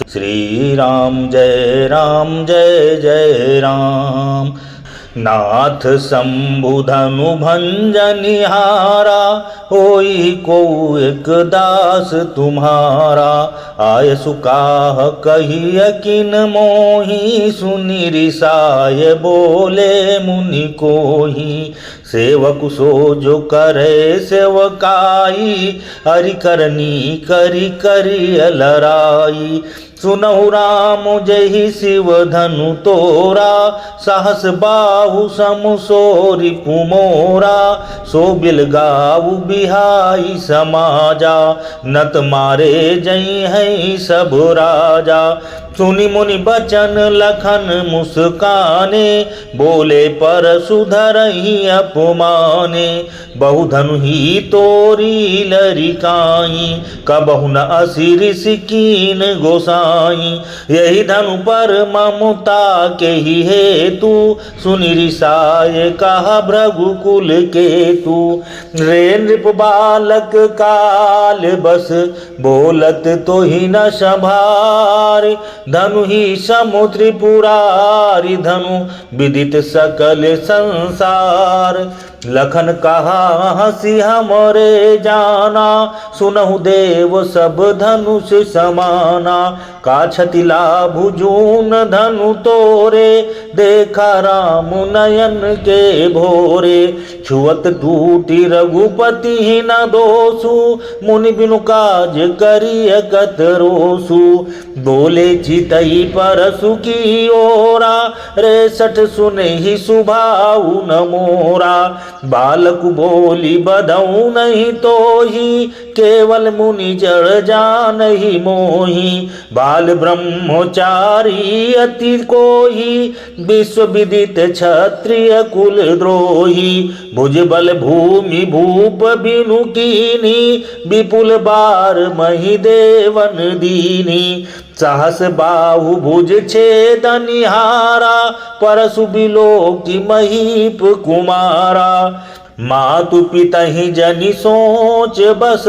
श्री राम जय जय राम। नाथ शंभु धनु भंजनिहारा, होई को एक दास तुम्हारा। आय सुकाह कही किन मोही, सुनि रिसाय बोले मुनि कोही। सेवक सो जो करे सेवकाई, हरि करनी करी करी लराई। सुनहु राम जहि शिव धनु तोरा, साहस बाहु समु सो रिपु मोरा। सो बिल गाऊ बिहाई समाजा, नत मारे जई है सब राजा। सुनि मुनि बचन लखन मुस्काने, बोले पर सुधरहि अपमाने। बहु धनु ही तोरी लरिकाई, कबहु न असिर सिकीन गोसाई। यही धनु पर ममता के ही हेतु, सुनि रिसाय कहा भृगुकुल केतु। रे नृप बालक काल बस, बोलत तो ही न संभार। धनु ही समु त्रिपुरारी, धनु विदित सकल संसार। लखन कहा हंसी हमरे जाना, सुनहु देव सब धनुष समाना। का क्षति लाभु जून धनु तोरे, देखा राम नयन के भोरे। छुअत टूटी रघुपति ही न दोषु, मुनि बिनु काज करिय कत रोसु। बोले चितई परसु की ओरा, रेसठ सुने ही सुभाऊ न मोरा। बालक बोली बधऊ नहीं तो ही, केवल मुनि जड़ जान ही मोही। बाल ब्रह्मचारी अति कोही, विश्व विदित क्षत्रिय कुल द्रोही। भुज बल भूमि भूप बिनु कीनी, विपुल बार मही देवन दीनी। सहस बाहु भुज छेदनिहारा, परसु बिलोकी महीप कुमारा। मातु पितहि जनि सोच बस,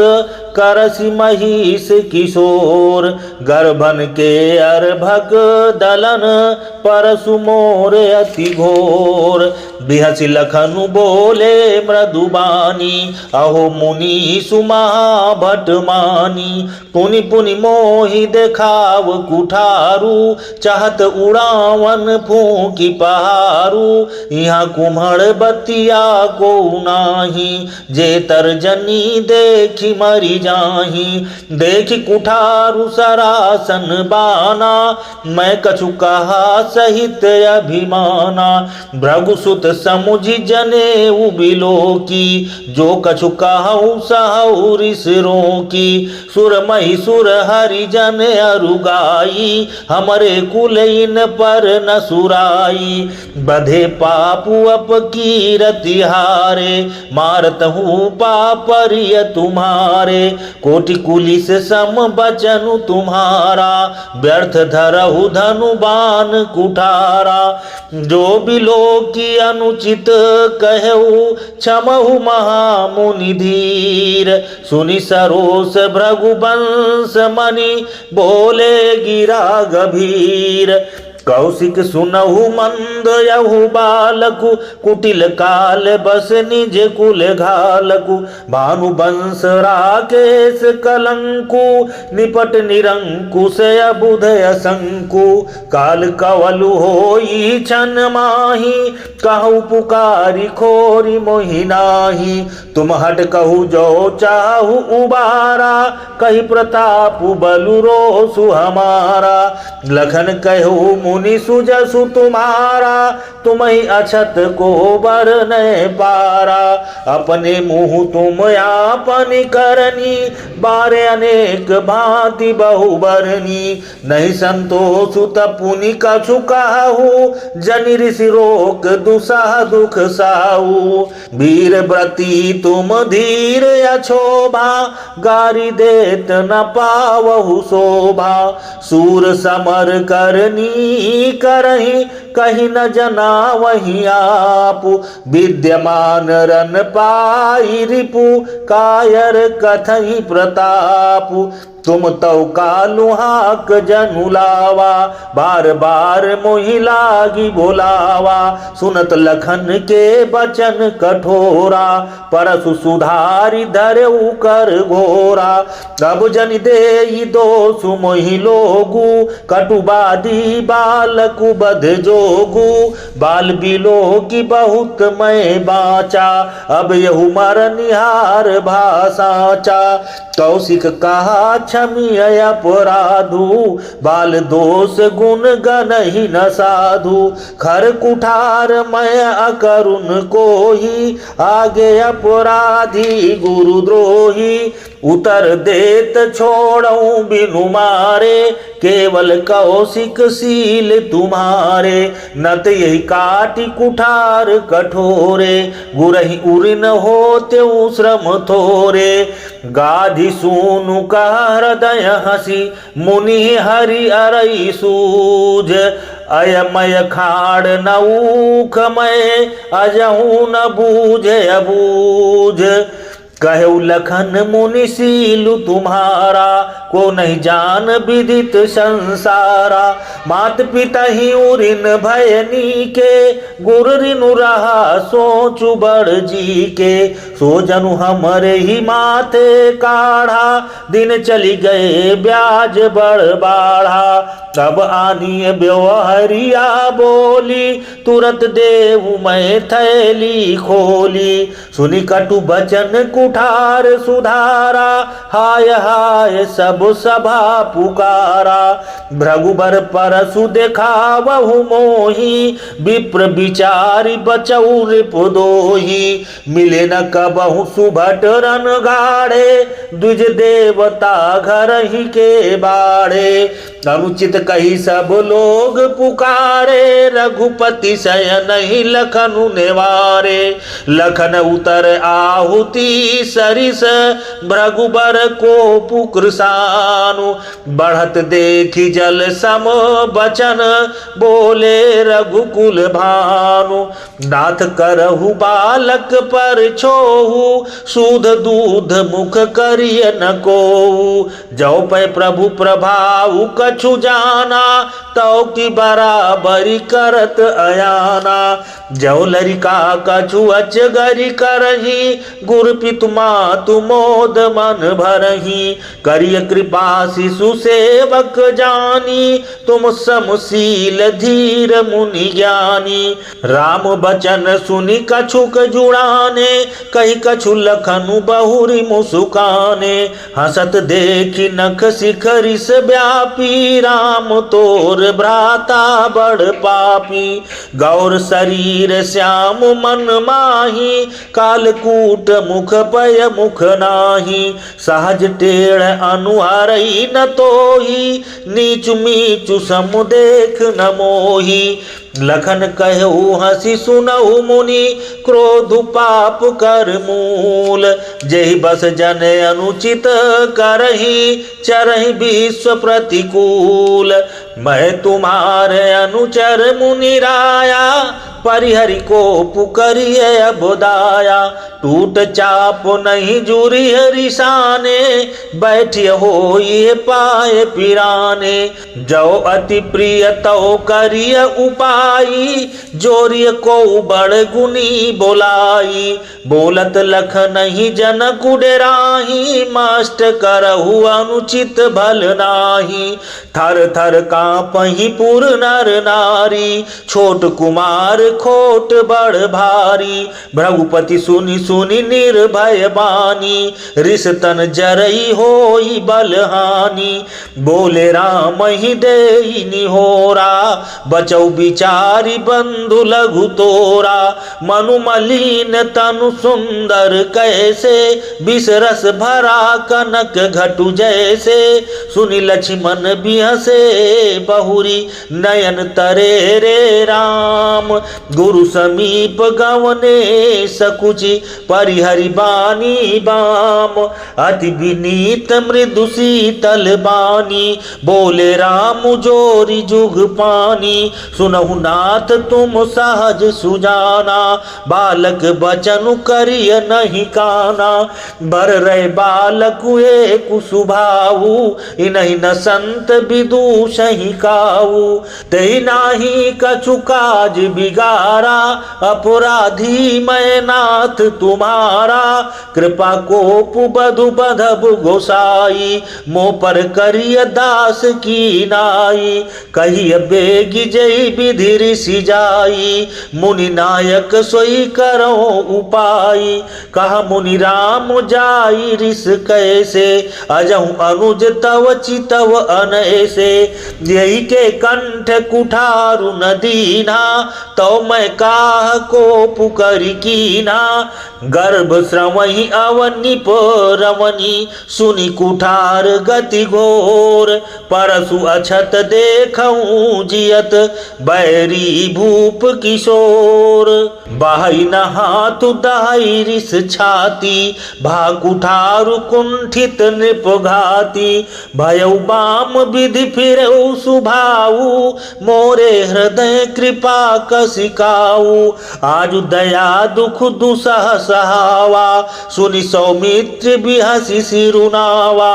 करसि महिष किशोर। गर्भन के अर्भक दलन, परसु मोर अति घोर। बिहसि लखनु बोले मृदुबानी, अहो मुनि सुमहा भट मानी। पुनि पुनि मोहि देखाव कुठारू, चाहत उड़ावन फूंकी पहारू। यहाँ कुम्हड़ बतिया को नाही, जे तर्जनी देखी मरी जाही। देखी कुठारू सरासन बाना, मैं कछु कहा सहित अभिमाना। भृगुसुत समुझि जने उबिलो की, जो कछु कहु सहु रिस रोकी। सुरमहि सुर हरिजन अरुगाई, हमरे कुल इन पर न सुराई। बधे पापु अपकीरति हारे, मारत हूँ पापरिय तुम्हारे। कोटि कुलिस सम बचनु तुम्हारा, व्यर्थ धरहु धनु बान कुठारा। जो बिलो की अनुचित कहु, क्षमहु महामुनि धीर। सुनि सरोस भृगुवंश मणि, बोले गिरा गभीर। कौशिक सुनहु मंद यहु बालकु, कुटिल काल बस निज कुल घालकु। भानुवंश राकेश कलंकु, निपट निरंकुश अबुध असंकु। काल कवलु होई छन माही, कहु पुकारी खोरी मोहि नाही। तुम हट कहु जो चाहु उबारा, कही प्रताप बलु रोसु हमारा। लखन कहु मुनि सुजसु तुम्हारा, तुम्हि अछत को बर न पारा। अपने मुँह तुम आपनि करनी, बारे अनेक भांति बहुबरनी। नहीं संतोष तपुनि कछु कहु, जनि ऋषि रोक दुसह दुख साऊ। वीर व्रती तुम धीर अछोभा, गारी देत न पावहु शोभा। सूर समर करनी करही, कहीं न जना वही आपु। विद्यमान रन पाई रिपु, कायर कथहि प्रतापु। तुम तौ कालु हाक जनु लावा, बार बार मोहि लागी बोलावा। सुनत लखन के बचन कठोरा, परसु सुधारी धरऊ कर घोरा। अब जन देई दोषु मोहि लोगु, कटुबादी बालकु बध जोगु। बाल बिलो की बहुत मैं बाचा, अब यहु मर निहार भाषाचा। कौशिक कहा क्षमी अपराधु, बाल दोष गुण गण ही न साधु। खर कुठार मैं अकरुण कोही, आगे अपराधी गुरुद्रोही। उतर देत छोड़ऊं बिनु मारे, केवल कौशिक सील तुम्हारे। नत यही काटी कुठार कठोरे, गुरहि उरिन होते श्रम थोरे। गाधि सूनु का हृदय हसी, मुनि हरि अरई सूझ। अयमय खाड़ न ऊख मय, अजहू न बूझे अबूझ। कहु लखन मुनि सीलु तुम्हारा, को नहीं जान विदित संसारा। मात पिता ही उरिन भयनी के, गुर रिनु रहा सोचु बड़ जी के। सो जनु हमरे ही माथे काढ़ा, दिन चली गए ब्याज बड़ बाढ़ा। तब आनी ब्योहरिया बोली, तुरत देव मैं थैली खोली। सुनी कटु बचन कुठार सुधारा, हाय हाय सब सभा पुकारा। भृगुबर परसु देखावहु मोही, विप्र विचारी बचऊ रिपुदोही। मिले न कबहु सुभट रन गाड़े, द्विज देवता घर ही के बाड़े। अनुचित कही सब लोग पुकारे, रघुपति शयन ही लखनु नेवारे। लखन उतर आहुति सरिस, भृगुबर को पुकृसानु। बढ़त देखी जल सम बचन, बोले रघुकुल भानु। नाथ करहु बालक पर छोहु, सूध दूध मुख करिय न कोहु। जौ पै प्रभु प्रभाउ कछु जाना, तौ की बराबरी करत अयाना। जौ लरिका कछु अचगरी करही, गुर पितु मातु मोद मन भरही। करिय कृपा शिशु सेवक जानी, तुम समशील धीर मुनि ज्ञानी। राम बचन सुनि कछुक जुड़ाने, कही कछु लखनु बहुरी मुसुकाने। हसत देखी नख शिखरिस व्यापी, राम तोर भ्राता बड़ पापी। गौर शरीर श्याम मन माही, कालकूट मुख पय मुख नाही। सहज टेढ़ अनुहारई न तोही, नीचु मीचु सम देख न मोही। लखन कहु हसी सुनहु मुनि, क्रोध पाप कर मूल। जहि बस जन अनुचित करही, चरहि विश्व प्रतिकूल। मैं तुम्हारे अनुचर मुनि राया, परिहरि को पुकरिय अबुदाया। टूट चाप नहीं जुरी हरिशाने, बैठिय होइए पाए पिराने। जो अति प्रिय तौ करिय उपाई, जोरिय को बड़ गुनी बोलाई। बोलत लख नहीं जन कुडराही, मास्ट करहु अनुचित भल नाही। थर थर कांपहि पुर नर नारी, छोट कुमार खोट बड़ भारी। भृगुपति सुनि सुनि निर्भय बानी, रिस तन जरई होई बलहानि। बोले राम ही देई निहोरा, बचौ बिचारी बंधु लघु तोरा। मनु मलिन तनु सुंदर कैसे, बिसरस भरा कनक घटु जैसे। सुनि लक्ष्मण बिहसे बहुरी, नयन तरे रे राम। गुरु समीप गवने सकुचि परिहरि बानी बाम। अति विनीत मृदु शीतल बानी बोले राम जोरी जुग पानी। सुनहु नाथ तुम सहज सुजाना बालक बचन करिय नहीं काना। बर रहे बालक हुए कुसुभाऊ इन्हीं न संत विदूषहि काऊ। तही नाही कछु काज बिगारा अपराधी मैं नाथ तुम्हारा। कृपा कोप बधु बधब गोसाई मोह पर करिय दास की नाई। कहिय बेगी जय विधि ऋषि जाई मुनि नायक सोई करो उपाय। कहा मुनि राम जाई ऋष कैसे अजहु अनुज तव चितव अनैसे। यही के कंठ कुठारु न दीना तो मैं काह को पुकरि कीना। गर्भ श्रवहि अवनिप रवनी सुनि कुठार गति घोर। परसु अछत देखऊं जियत बैरी भूप किशोर। बाहि न हाथ दहाई ऋष छाती भा कुठारु कुंठित नृप घाती। भयउ बाम विधि फिरऊ सुभाऊ मोरे हृदय कृपा कसिकाऊ। आजु दया दुख दुसह सहावा सुनि सौमित्र बिहसि सिरुनावा।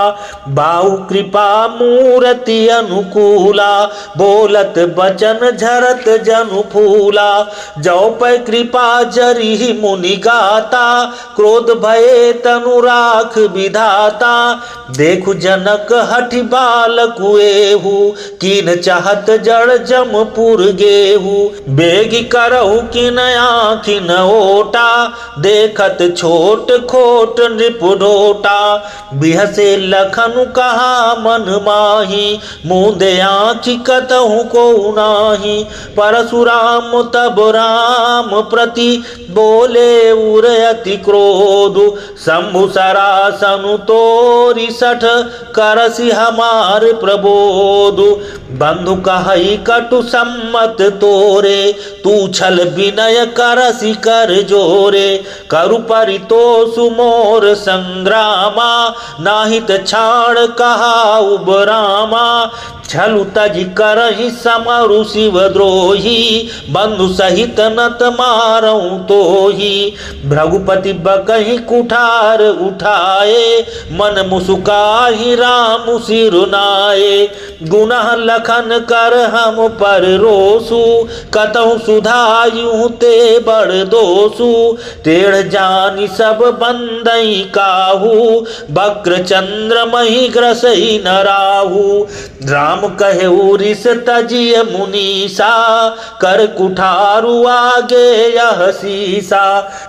बाहु कृपा मूर्ति अनुकूला बोलत बचन झरत जनु फूला। जौ पै कृपा जरी मुनि गाता क्रोध भये तनु राख विधाता। देखु जनक हठि बालक एहू किन चाहत जड़ जमपुर गेहू। बेगी करहु किन आँखिन ओटा देखत छोट खोट नृप ढोटा। बिहसे लखनु कहा मन माही मुँदे आँखि कतहु को नाही। परशुराम तब राम प्रति बोले उर अति क्रोध। शंभु सरासनु तोरि सठ करसि हमार प्रबोध। बंधु कहई कटु सम्मत तोरे तू छल विनय करसि कर जोरे। करु परितोषु मोर संग्रामा नाहित छाड़ कहा उबरामा। छलु तजि करहि समरु शिवद्रोही बंधु सहित नत मारऊं तोही। भृगुपति बकहि कुठार उठाए मन मुसुकाहि राम सिरुनाए। गुनह लखन कर हम पर रोसु कतहु सुधायु ते बड़ दोसु। टेढ़ जानि सब बंदई काहू वक्र चंद्र मही ग्रसई न राहू। राम कहे ऋष तजिय मुनीसा कर कुठारु आगे यह सीसा।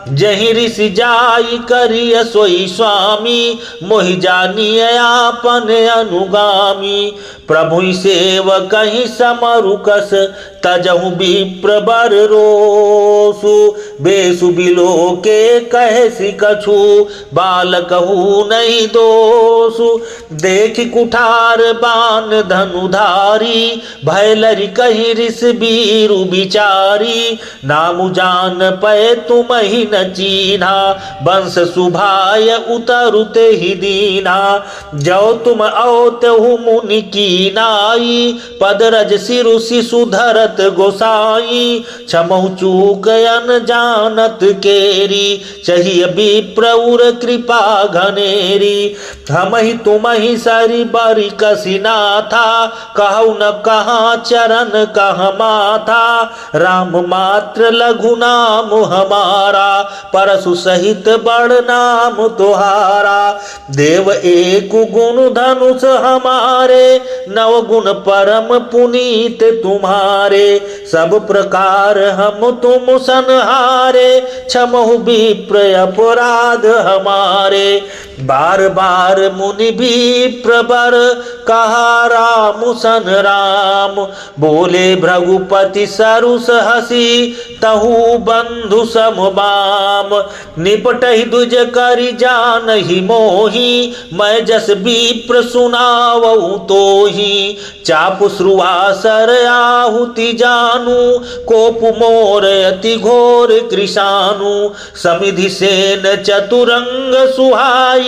जहि ऋषि जाई करिय सोई स्वामी मोहि जानिय आपन अनुगामी। प्रभु सेवक कहीं समरु कस तजहु विप्र बर रोसु। बेसु बिलो के कहसी कछु बालकहु नहीं दोसु। देख कुठार बान धनुधारी भयलरि कहीं ऋष बीरु बिचारी। नामु जान पै तुम ही न चीन्हा वंश सुभाय उतरुते ही दीना। जो तुम औतहु मुनि की नाई पदरज सिरु शिशु धरत गोसाई। क्षमहु चूक अनजानत केरी चाहिए विप्र उर कृपा घनेरी। हम ही तुम ही सरी बरी कसिना था कहु न कहाँ चरण कह माथा। राम मात्र लघु नाम हमारा परशु सहित बड़ नाम तुहारा। देव एक गुण धनुष हमारे नव गुण परम पुनीत तुम्हारे। सब प्रकार हम तुम संहारे क्षमहु विप्र अपराध हमारे। बार बार मुनि भी प्रबर कहा राम सन राम। बोले भृगुपति सरुस हसी तहु बंधु समबाम। निपटहि द्विज करि जानहि मोहि मैं जस विप्र सुनावहु तोहि। चाप श्रुवासर आहुति जानू कोप मोर अति घोर कृशानु। समिधि सेन चतुरंग सुहाई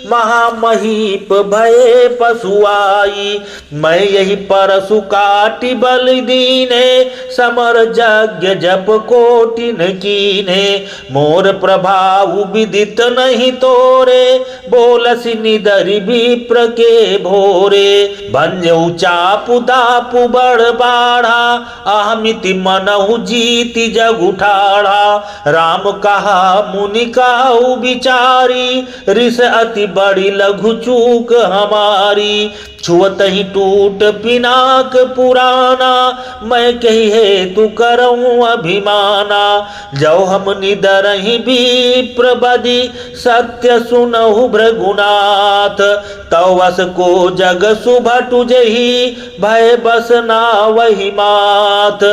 महामहीप भये पशुआई। मैं यही परशु काटि बल दीने समर यज्ञ जप कोटिन कीने। मोर प्रभाव विदित नहीं तोरे बोलसि निदरि विप्र के भोरे। भन्यउ चापु दापु बड़ बाढ़ा अहमिति मनहु जीति जग उठाड़ा। राम कहा मुनि कहु विचारी रिस अति बड़ी लघु चूक हमारी। छुअत ही टूट पिनाक पुराना मैं कही है तू करऊं अभिमाना। जो हम निदरहि विप्र बदी सत्य सुनहु भृगुनाथ। तव वस को जग सुभटु जही भय बस ना वही मात।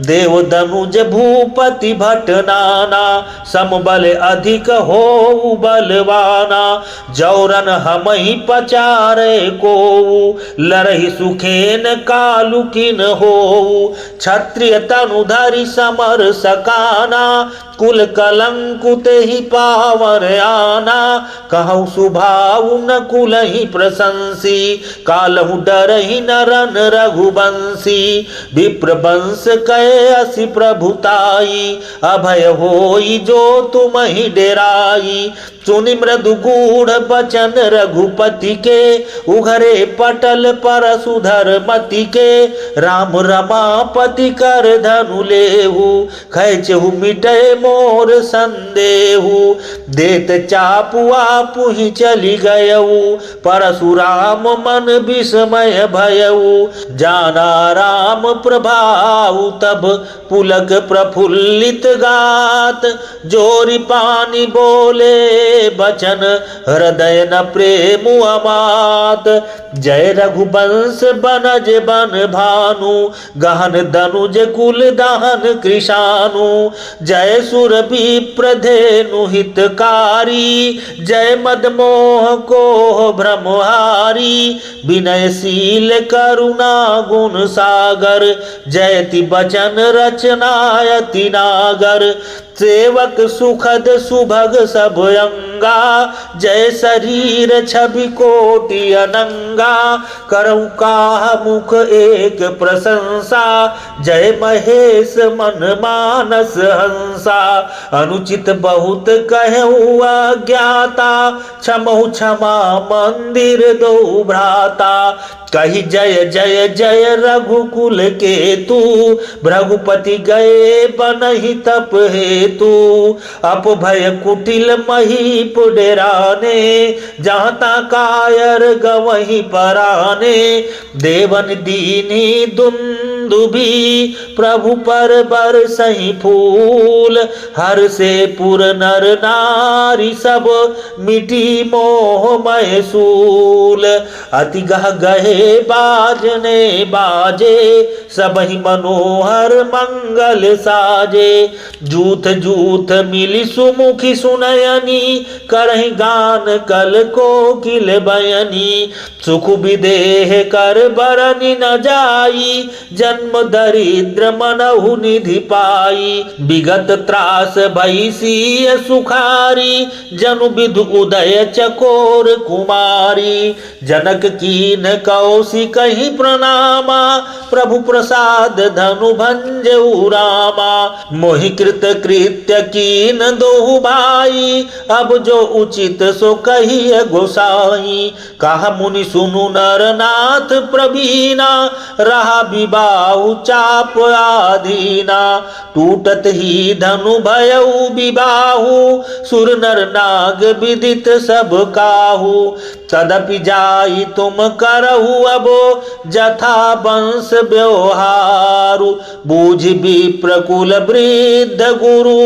देव दनुज भूपति भट नाना समबल अधिक हो बलवाना। जौरन हम ही पचारे को लरहि सुखेन कालुकिन हो। क्षत्रिय तनुधरि समर सकाना कुल कलंकुत ही पावर आना। कहु सुभाव न कुल ही प्रशंसी कालहु डर ही नरन रघुवंशी। विप्र वंश कहे असि प्रभुताई अभय होई जो तुम ही डेराई। सुनि मृदु गूढ़ बचन रघुपति के उघरे पटल परशुधर मति के। राम रमापति कर धनु लेहु खैचहु मिटे मोर संदेहु। देत चापु आपु ही चली गयऊ परशुराम मन विस्मय भयऊ। जाना राम प्रभाव तब पुलक प्रफुल्लित गात। जोरि पानी बोले बचन हृदय न प्रेम अमात। जय रघुवंश बनज बन भानु गहन दनुज कुल दहन कृशानु। जय सुर विप्र धेनु हितकारी जय मदमोह को भ्रमहारी। विनयशील करुणा गुण सागर जयति बचन रचनायति नागर। सेवक सुखद सुभग सब अंगा जय शरीर छवि कोटि अनंगा। करऊ काह मुख एक प्रशंसा जय महेश मन मानस हंसा। अनुचित बहुत कहूँ अज्ञाता क्षमहु क्षमा मंदिर दो भ्राता। कही जय जय जय रघुकुल के तू भृगुपति गए बनहि तप हेतु। अपभय कुटिल महीप डेराने जहाँ कायर गवही पराने। देवन दीनी दुंदुभी प्रभु पर बरसहि फूल। हर से पुर नर नारी सब मिटी मोह महसूल। अति गह गहे बाजने बाजे सबहि मनोहर मंगल साजे। जूथ जूथ मिली सुमुखी सुनयनी करहि गान कल कोकिल बयनी। सुख विदेह कर बरनि न जाई जन्म दरिद्र मनहु निधि पाई। विगत त्रास भैसीय सुखारी जनु विधु उदय चकोर कुमारी। जनक कीन कौशिक ही प्रणामा प्रभु प्रसाद धनु भंजऊ रामा। मोहि कृत कृत्य कीन दोहु भाई अब जो उचित सो कहिए गोसाई। कहा मुनि सुनु नर नाथ प्रवीणा रहा विबाहु चाप आधीना। टूटत ही धनु भयऊ विबाहु सुर नर नाग विदित सब काहू। तदपि जाई तुम करहु अबो जथा वंश व्यवहारु। बूझ विप्रकुल वृद्ध गुरु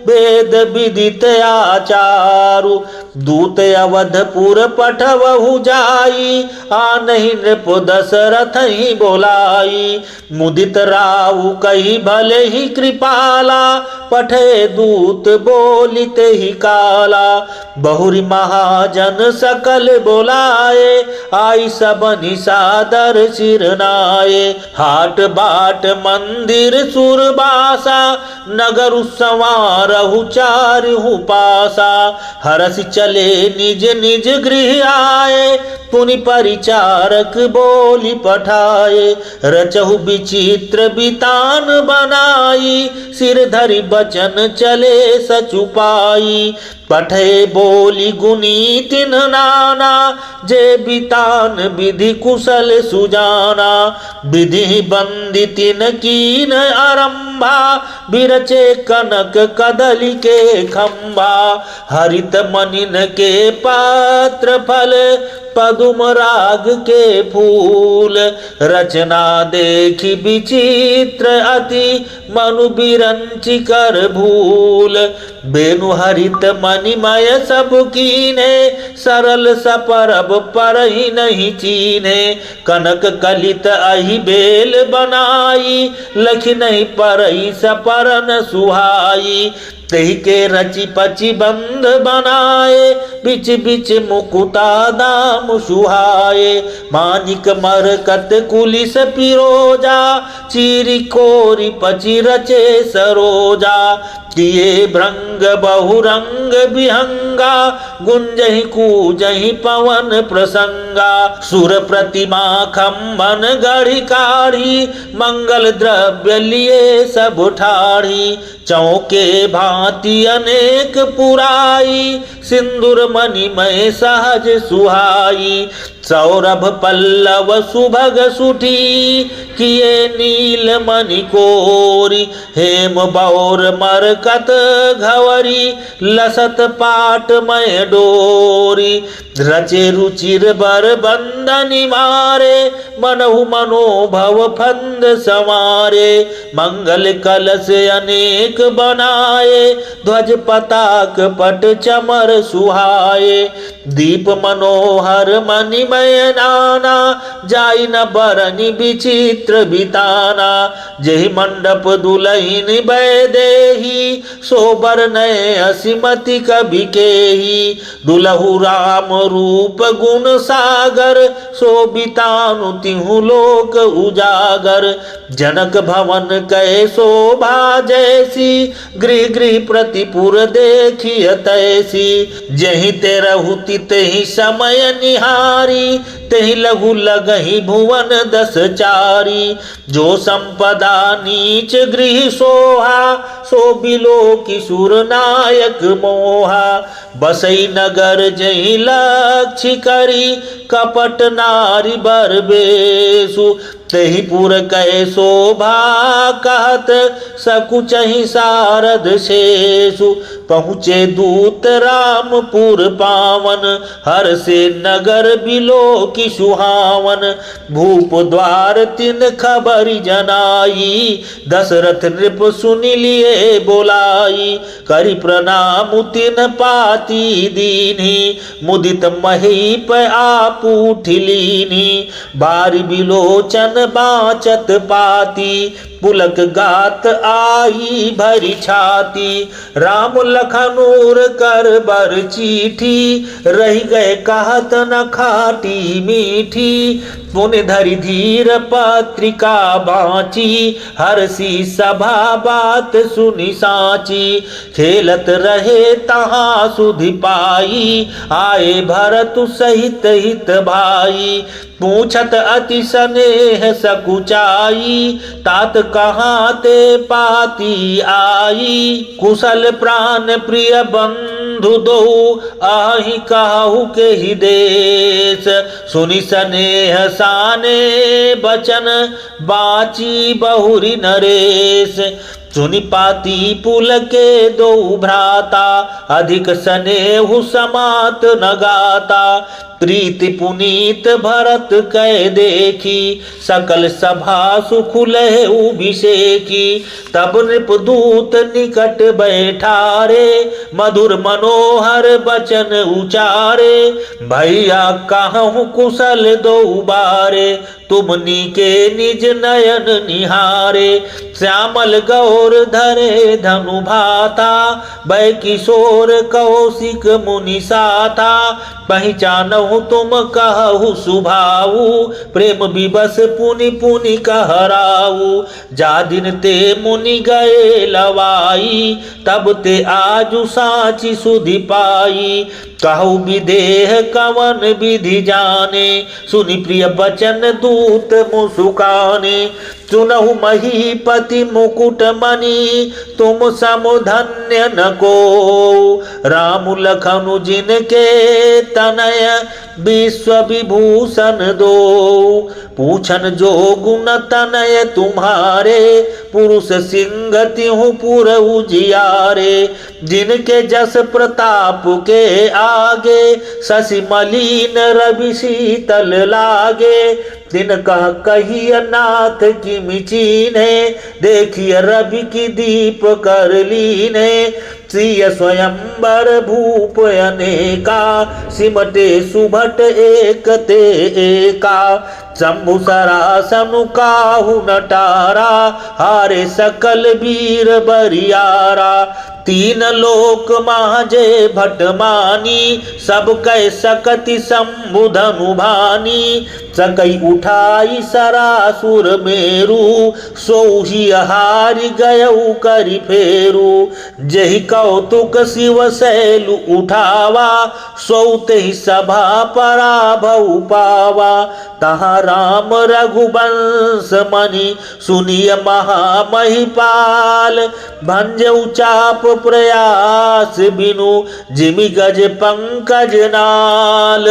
वेद विदित आचारु। दूत अवधपुर पठवहु जाई आनहि नृप दशरथ ही बोलाई। मुदित राहु कही भले ही कृपाला पठे दूत बोलिते ही काला। बहुरी महाजन सकल बोलाए आई सबनि सादर सिरनाए। हाट बाट मंदिर सुरबासा नगर संवारहु चारहु पासा। हरस चले निज निज गृह आए पुनि परिचारक बोली पठाए। रचहु विचित्र बितान बनाई सिर धरि बचन चले सचुपाई। पठे बोली गुनी तिन नाना जे बितान विधि कुशल सुजाना। विधि बंदी तिन कीन आरंभा बिरचे कनक कदली के खंभा। हरित मनिन के पात्र फल पदुम राग के फूल। रचना देखी विचित्र अति मनु बिरंचि कर भूल। बेनु हरित मणिमय सब कीने सरल सपरब पर ही नहीं चीने। कनक कलित अहि बेल बनाई लखि नहीं परई सपरन सुहाई। तही के रचि पचि बंध बनाए बिच बिच मुकुता दाम सुहाए। मानिक मरकत कुलिस पिरोजा चीरी कोरी पचि रचे सरोजा। किए भृंग बहुरंग विहंगा गुंजहि कूजहि पवन प्रसंगा। सुर प्रतिमा खम्बन गढ़ी काढ़ी मंगल द्रव्य लिए सब ठाढ़ी। चौके भांति अनेक पुराई सिंदूर मणिमय सहज सुहाई। सौरभ पल्लव सुभग सुठी किए नील मणि कोरी। हेम बौर मरकत घवरी लसत पाटमय डोरी। रचे रुचिर बर बंदनि मारे मनहु मनोभव फंद संवारे। मंगल कलश अनेक बनाए ध्वज पताक पट चमर सुहाए। दीप मनोहर मणिमय नाना जाई न बरनि विचित्र बिताना। जहि मंडप दुलहिन बैदेही सोबर नय असिमति कवि केही। दुलहु राम रूप गुण सागर शोभितानु तिहु लोक उजागर। जनक भवन कै शोभा जैसी गृह गृह प्रतिपुर देखिय तैसी। जहि ते रहु तितहि समय निहारी तेहि लघु लगहि भुवन दस चारी। जो संपदा नीच गृह सोहा सो बिलो किशोर नायक मोहा। बसई नगर जहि लक्ष्य करी कपट नारी बरबेसु। तेहि पुर कै शोभा कहत सकुचहि सारद शेषु। पहुँचे दूत रामपुर पावन हर से नगर बिलो की सुहावन। भूप द्वार तिन खबरी जनाई दशरथ नृप सुनि लिए बोलाई। करि प्रणाम तिन पाती दीनी मुदित महीप आपू ठिलीनी। बारी बिलोचन बाचत पाती पुलक गात आई भरी छाती। राम लखनूर कर बर चीठी रह गए कहत न खाटी मीठी। पुण्य धरि धीर पत्रिका बाँची हरसी सभा बात सुनि साची। खेलत रहे तहाँ सुधि पाई आए भरतु सहित हित भाई। पूछत अति स्नेह सकुचाई तात कहाँ ते पाती आई। कुशल प्राण प्रिय बंधु दो आहि काहू के ही देश। सुनि स्नेह साने बचन बाची बहुरी नरेश। सुनि पाती पुल के दो भ्राता अधिक स्नेहु समात न गाता। प्रीति पुनीत भरत कै देखी, सकल सभा सुख लहु अभिषेकी। तब नृपदूत निकट बैठारे, मधुर मनोहर बचन उचारे। भैया कहूँ कुशल दो बारे, तुमनी के निज नयन निहारे। श्यामल गौर धरे धनु भाता, बै किशोर कौशिक मुनि साथा। पहचानहु तुम कहु सुभाऊ, प्रेम विवश पुनि पुनि कहराऊ। जा दिन ते मुनि गए लवाई, तब ते आजु साची सुधि पाई। कहु विदेह कवन विधि जाने, सुनि प्रिय बचन दूत मुसुकाने। सुनहु महीपति मुकुट मणि, तुम समु धन्य न को। राम लखनु जिनके तनय, विश्व विभूषण दो। पूछन जो गुण तनय तुम्हारे, पुरुष सिंह तिहु पुर उजियारे। जिनके जस प्रताप के आगे, शशि मलिन रवि शीतल लागे। दिन कह कहिय नाथ की मिचीने, देखिए रवि की दीप कर लीने। श्रिय स्वयंवर भूप अनेका, सिमटे सुभट एक ते एका। शंभु सरासनु काहू नटारा, हारे सकल वीर बरियारा। तीन लोक माजे भट मानी, सब कै सकति शंभु धनु भानी। सकई उठाई सरासुर मेरु, सोही हारि गयऊ करि फेरु। जहि कौतुक शिव शैलु उठावा, सौतेहि सभा पराभव पावा। तहाँ राम रघुवंश मणि, सुनिय महामहिपाल। भंजऊ चाप प्रयास बिनु, जिमि गज पंकज नाल।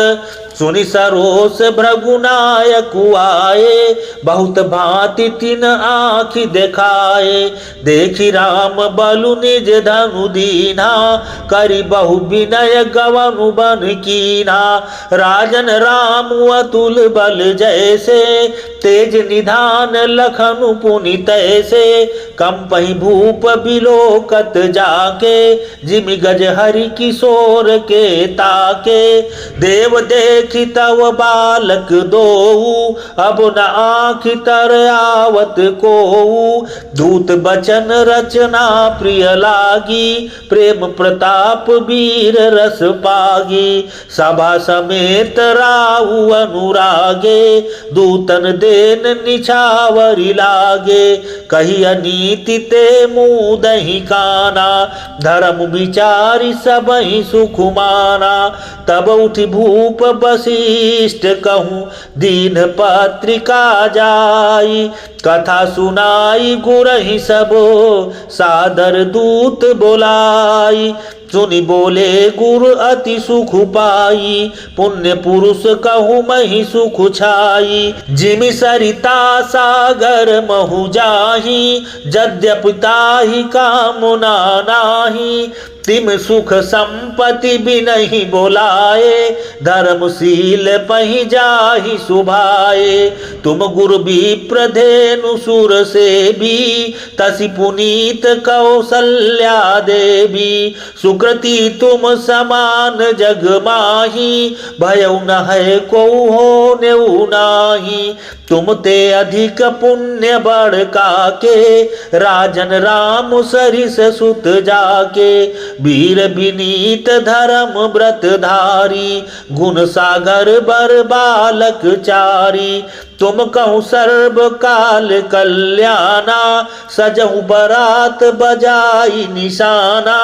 सुनि सरोस भृगुनायक आए, बहुत भांति तिन आँखि देखाए। देखी राम बलु निज धनु दीना, करि बहु विनय गवनु बन कीना। राजन राम अतुल बल जैसे, तेज निधान लखनु पुनि तैसे। कंपहि भूप बिलोकत जाके, जिमि गज हरि किशोर के ताके। देव देखि तव बालक दोऊ, अब न आँखि तर आवत कोऊ। दूत बचन रचना प्रिय लागी, प्रेम प्रताप वीर रस पागी। सभा समेत राहु अनुरागे, दूतन देन निछावरी लागे। कहिय नीति ते मुदहि काना, धर्म विचारि सबहि सुख माना। तब उठि भूप वशिष्ठ कहूँ, दीन पत्रिका जाई। कथा सुनाई गुरहि सबो, सादर दूत बोलाई। सुनि बोले गुरु अति सुख पाई, पुण्य पुरुष कहूँ मही सुख छाई। जिमि सरिता सागर महु जाही, यद्यपि ताहि कामना नाही। तिम सुख संपत्ति बिनहि बोलाए, धर्मशील पहि जाहि सुभाए। तुम गुरु विप्र धेनु सुर सेबी, तसि पुनीत कौसल्या देवी। सुकृति तुम समान जग माही, भयउ न है को होनेउ नाही। तुम ते अधिक पुण्य बड़का के, राजन राम सरिस सुत जाके। वीर विनीत धर्म व्रत धारी, गुण सागर बर बालक चारी। तुम कहूँ सर्व काल कल्याणा, सजहु बरात बजाई निशाना।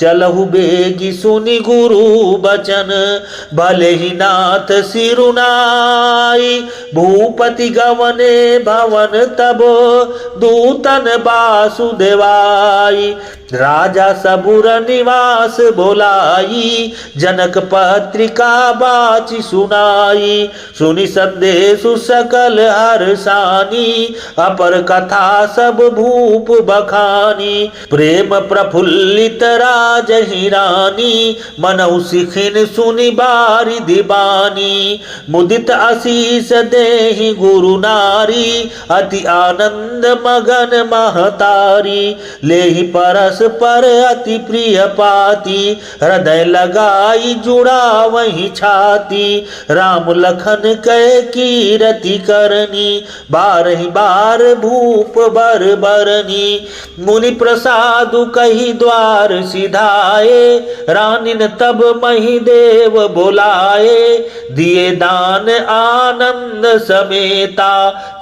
चलहु बेगी सुनि गुरु बचन, भले ही नाथ सिरुनाई। भूपति गवने भवन तब, दूतन बासुदेवाई। राजा सबुर निवास बोलाई, जनक पत्रिका बाची सुनाई। सुनि संदेश सकल हर्षानी, अपर कथा सब भूप बखानी। प्रेम प्रफुल्लित राजहि रानी, मनहु सिखिन सुनि बारी दिबानी। मुदित आशीष देहि गुरु नारी, अति आनंद मगन महतारी। लेहि परस पर अति प्रिय पाती, हृदय लगाई जुड़ा वही छाती। राम लखन कह कीरति करनी, बारहि बार भूप बर बरनी। मुनि प्रसादु कही द्वार सिधाए, रानिन तब मही देव बुलाए। दिए दान आनंद समेता,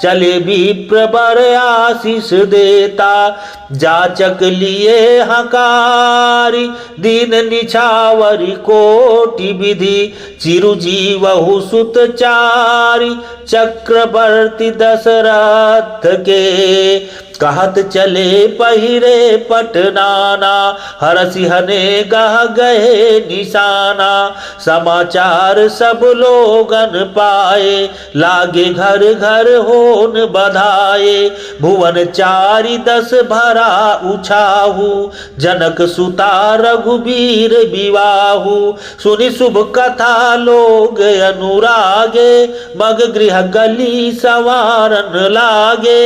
चले विप्र बर आशीष देता। जाचक लिए हकारी, दीन निछावरी कोटि विधि। चिरुजीवहु सुत चारि, चक्रवर्ती दशरथ के। कहत चले पहिरे पटनाना, हरसि हने गह गए निशाना। समाचार सब लोगन पाए, लागे घर घर होन बधाए। भुवन चारि दस भरा उछाहु, जनक सुता रघुबीर विवाहु। सुनि शुभ कथा लोग अनुरागे, मग गृह गली सवारन लागे।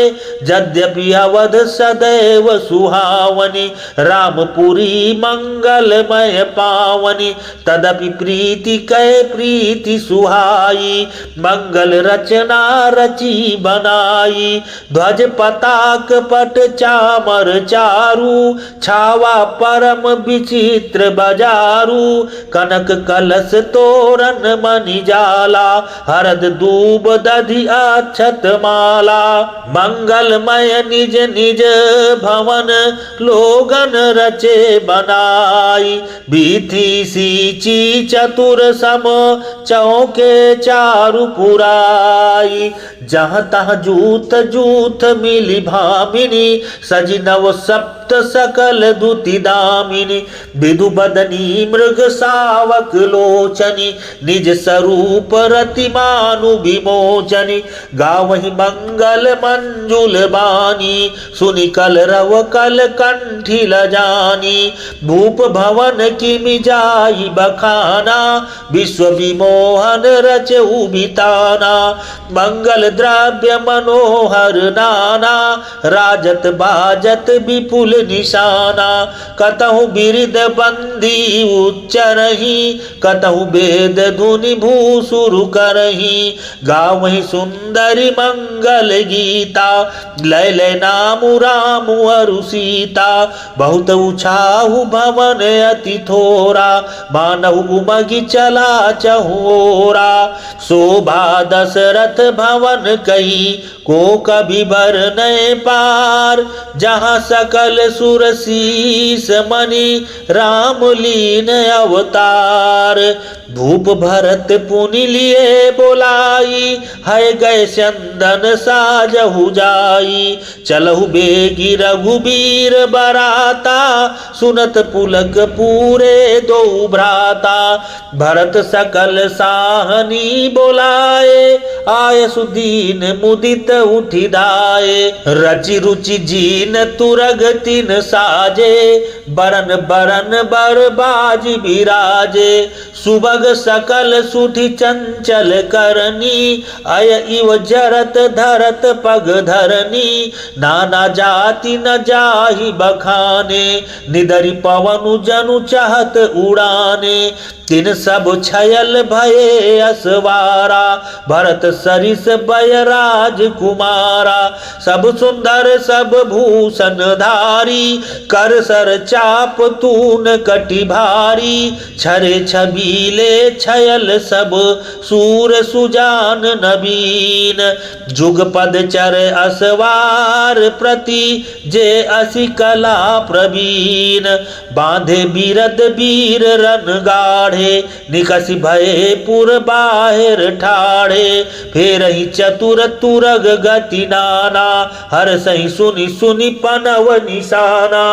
यद्यपि अवध सदैव सुहावनी, रामपुरी मंगलमय पावनी। तदपि प्रीति कै प्रीति सुहाई, मंगल रचना रची बनाई। ध्वज पताक पट चामर चारु, छावा परम विचित्र बजारू। कनक कलश तोरण मणि जाला, हरद दूब दधि अक्षत माला। मंगलमय निज निज भवन, लोगन रचे बनाई। बीथी सींची चतुर सम, चौके चारु पुराई। जहाँ तहाँ जूथ जूथ मिली भामिनी, सजी नव सप्त सकल दुति दामिनी। विदु बदनी मृग सावक लोचनी, निज स्वरूप रति मानु विमोचनी। गावहि मंगल मंजुल बानी, सुनि कल रव कल कंठी लजानी। भूप भवन किमि जाई बखाना, विश्व विमोहन रचउ बिताना। मंगल द्रव्य मनोहर नाना, राजत बाजत विपुल निशाना। कतहु बिरिद बंदी उच्चरहि, कतहु वेद धुनि भूसुरु करहि। गावहि सुंदरी मंगल गीता, लय लय नामु राम अरु सीता। बहुत उछाहु भवन अति थोरा, मानव उमगी चला चहोरा। शोभा दशरथ भवन कही, को कभी बर नए पार। जहाँ सकल सुर शीस मणि, राम लीन अवतार। भूप भरत पुनि लिए बोलाई, है गए चंदन साजहु जाई। चलहु बेगी रघुबीर बराता, सुनत पुलक पूरे दो भ्राता। भरत सकल साहनी बोलाए, आय सुदीन मुदित उठि दाए। रचि रुचि जीन तुरग तिन साजे, बरन बरन बर बाजी बिराजे। सुबग सकल सुठि चंचल करनी, अय इव जरत धरत पग धरनी। नाना जाति न जाहि बखाने, निदरि पवनु जनु चाहत उड़ाने। तिन सब छयल भये असवारा, भरत सरिस बयराज कुमारा। सब सुंदर सब भूषण धारी, कर सर चाप तून कटि भारी। छरे छबीले छयल सब, सूर सुजान नवीन। जुगपद चर असवार प्रति, जे असी कला प्रवीण। बांधे बीरद बीर रन गाढ़, बाढ़े, निकसी भये पुर बाहिर ठाड़े। फेर ही चतुर तुरग गति नाना, हर सही सुनि सुनि पनव निशाना।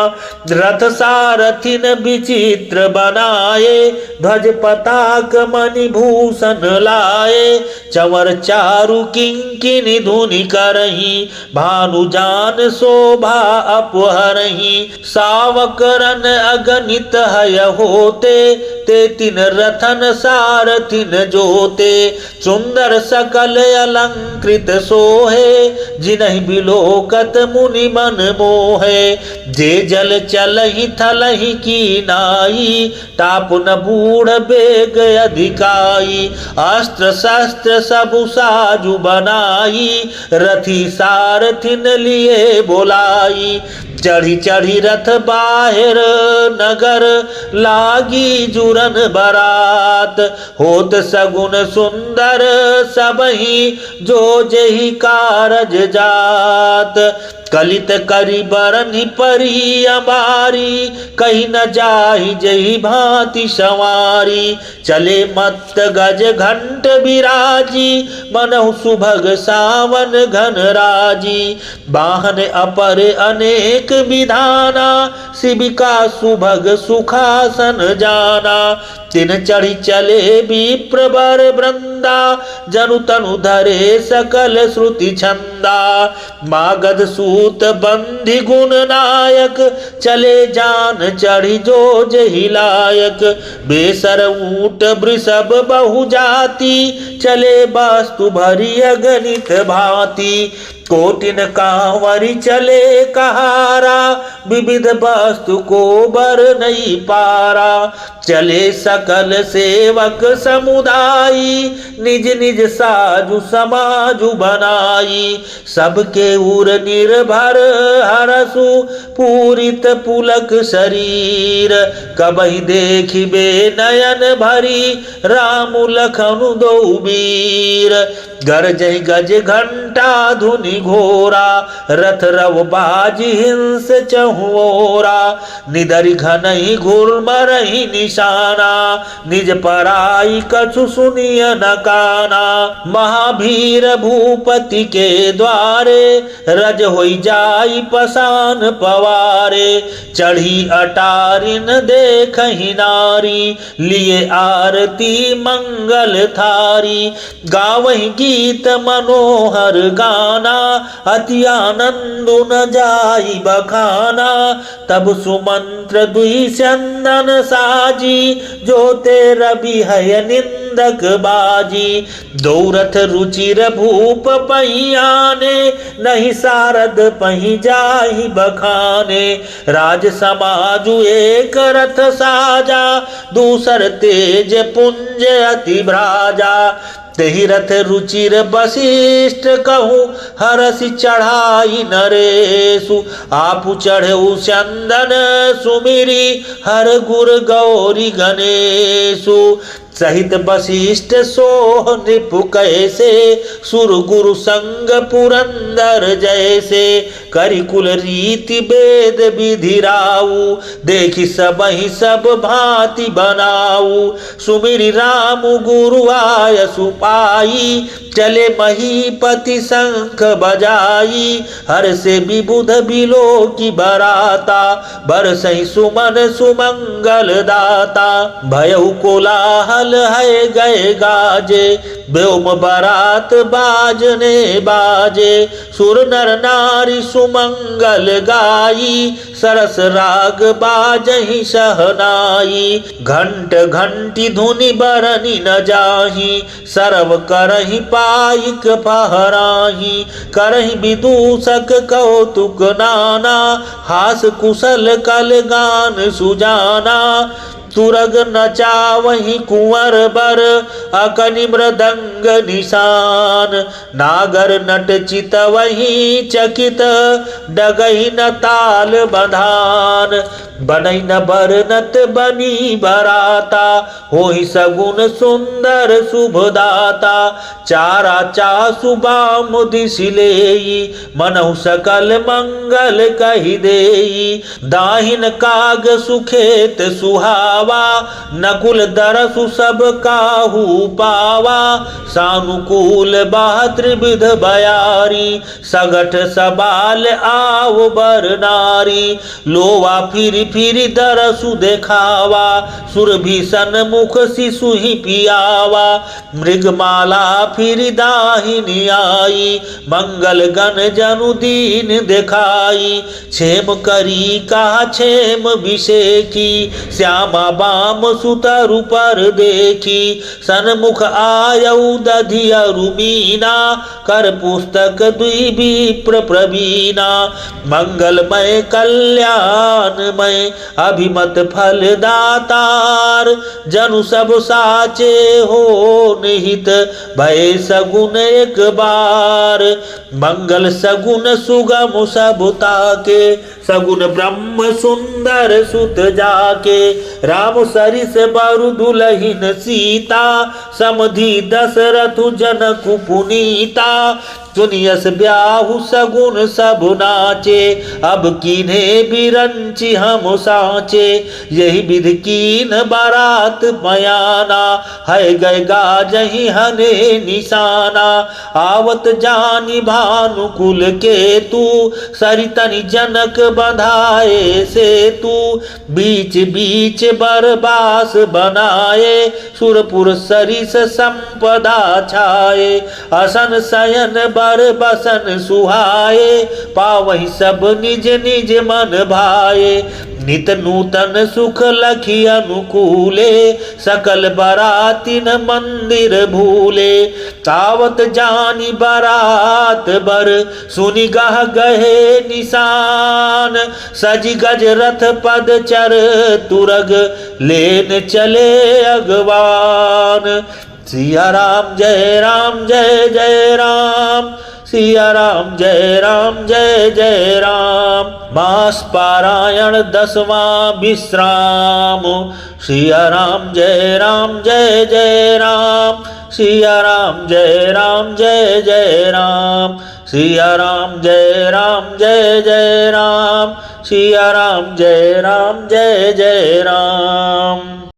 रथ सारथिन विचित्र बनाए, ध्वज पताक मणि भूषण लाए। चंवर चारु किंकिनी धुनि करही, भानु जान शोभा अपहरही। सावक रन अगणित हय होते, ते तीन रथन सारथिन जोते। सुंदर सकल अलंकृत सोहे, जिनहि बिलोकत मुनि मन मोहे। जे जल चलहि थलहि की नाई, टापुन बूढ़ बेग अधिकाई। अस्त्र शस्त्र सबु साजु बनाई, रथी सारथिन लिए बोलाई। चढ़ी चढ़ी रथ बाहिर नगर, लागी जुरन बरात। होत सगुन सुंदर सबही, जो जेहि कारज जात। कलित करी बरनि परी अमारी, कहीं न जाहि जही भांति संवारी। चले मत गज घंट बिराजी, मनहु सुभग सावन घन राजी। वाहन अपर अनेक विधाना, शिविका सुभग सुखासन जाना। तिन चढ़ी चले विप्र बर वृंदा, जनु तनु धरे सकल श्रुति छंदा। मागध सूत बंधि गुण नायक, चले जान चढ़ी जो जहि लायक। बेसर ऊंट वृषभ बहु जाति, चले वस्तु भरी अगणित भांति। कोटिन कांवरी चले कहारा, विविध वस्तु को बर नहीं पारा। चले सकल सेवक समुदायी, निज निज साजु समाजु बनाई। सबके उर निर्भर हरसु, पूरित पुलक शरीर। कबहि देखिबे नयन भरी, राम लखन दो वीर। गरजहि गज घंटा धुनि घोरा, रथ रव बाजी हिंस चहुओरा। निदरि घनहि घुरमरहि निशाना, निज पराई कछु सुनिय न काना। महावीर भूपति के द्वारे, रज होई जाई पसान पवारे। चढ़ी अटारिन देखहि नारी, लिए आरती मंगल थारी। गावहि गीत मनोहर गाना, अति आनंद न जाई बखाना। तब सुमंत्र दुई चंदन साजी, जो ते रवि है निंदक बाजी। दौरथ रुचिर भूप पहियाने, नहीं सारद पही जाहि बखाने। राज समाजु एक रथ साजा, दूसर तेज पुंज अति भ्राजा। तेहि रथ रुचिर वशिष्ठ कहूँ, हरसि चढ़ाई नरेशु। आपु चढ़ऊ चंदन सुमिरी, हर गुर गौरी गणेशु। सहित वशिष्ठ सोह नृपु कैसे, सुर गुरु संग पुरंदर जैसे। करिकुल रीति वेद विधि राऊ, देखि सबहि सब भांति बनाऊ। सुमिरि राम गुरु आय सुपाई, चले महीपति शंख बजाई। हर से विबुध बिलो की बराता, बरसहि सुमन सुमंगल दाता। भयउ कोलाहल है गए गाजे, व्योम बारात बाजने बाजे। सुर नर नारी सुमंगल गाई, सरस राग बाजहि शहनाई। घंट घंटी धुनि बरनि न जाहि, सरव करहि पाइक पहराही। करहि विदूषक कौतुक नाना, हास कुशल कल गान सुजाना। तुरग नचावहि कुंवर बर, अकनि मृदंग निशान। नागर नट चितवहि चकित, डगहि न ताल बंधान। बनई न बरनत बनी बराता, होहि सगुन सुंदर शुभदाता। चारा चासु बाम दिसि लेई, मनहु सकल मंगल कहि देई। दाहिन काग सुखेत सुहावा, आवा, नकुल दरसु सब काहू पावा, सानुकूल बाह त्रिविध बयारी, सगठ सबाल आव बर नारी, लोवा फिर फिर दरसु देखावा, सुरभीषण मुख शिशु ही पियावा, मृगमाला फिर दाहिनी आई, मंगल गण जनु दीन दिखाई, क्षेम करी कहा क्षेम विषेखी, श्यामा बाम सुतरु पर देखी, सन्मुख आयऊ दधियरु मीना, कर पुस्तक दुई विप्र प्रवीणा, मंगलमय कल्याणमय अभिमत फलदातार, जनु सब साचे हो निहित भय सगुन एक बार, मंगल सगुन सुगम सब ताके, सगुन ब्रह्म सुंदर सुत जाके, राम सरिस बरु दुलहिन सीता, समधि दशरथु जनकु पुनीता, सुनियस ब्याहु सगुन सब नाचे, अब कीन्हे बिरंचि हम साचे, यही विधि कीन बारात मयाना, है गए गाजहि हने निशाना, आवत जानी भानुकुल के तू, सरितनि जनक बंधाए से तू, बीच बीच बरबास बनाए, सुरपुर सरिस संपदा छाए, असन शयन बर बसन सुहाए, पावहि सब निज निज मन भाए, नित नूतन सुख लखी अनुकूले, सकल बरातिन मंदिर भूले, तावत जानी बारात बर, सुनि गह गहे निशान, सजी गज रथ पद चर तुरग, लेन चले अगवान, सिया राम जय राम जय जय राम, सिया राम जय राम जय जय राम, मास पारायण 10वां विश्राम, सिया राम जय राम जय जय राम, सिया राम जय राम जय जय राम, सिया राम जय राम जय जय राम, सिया राम जय राम जय जय राम।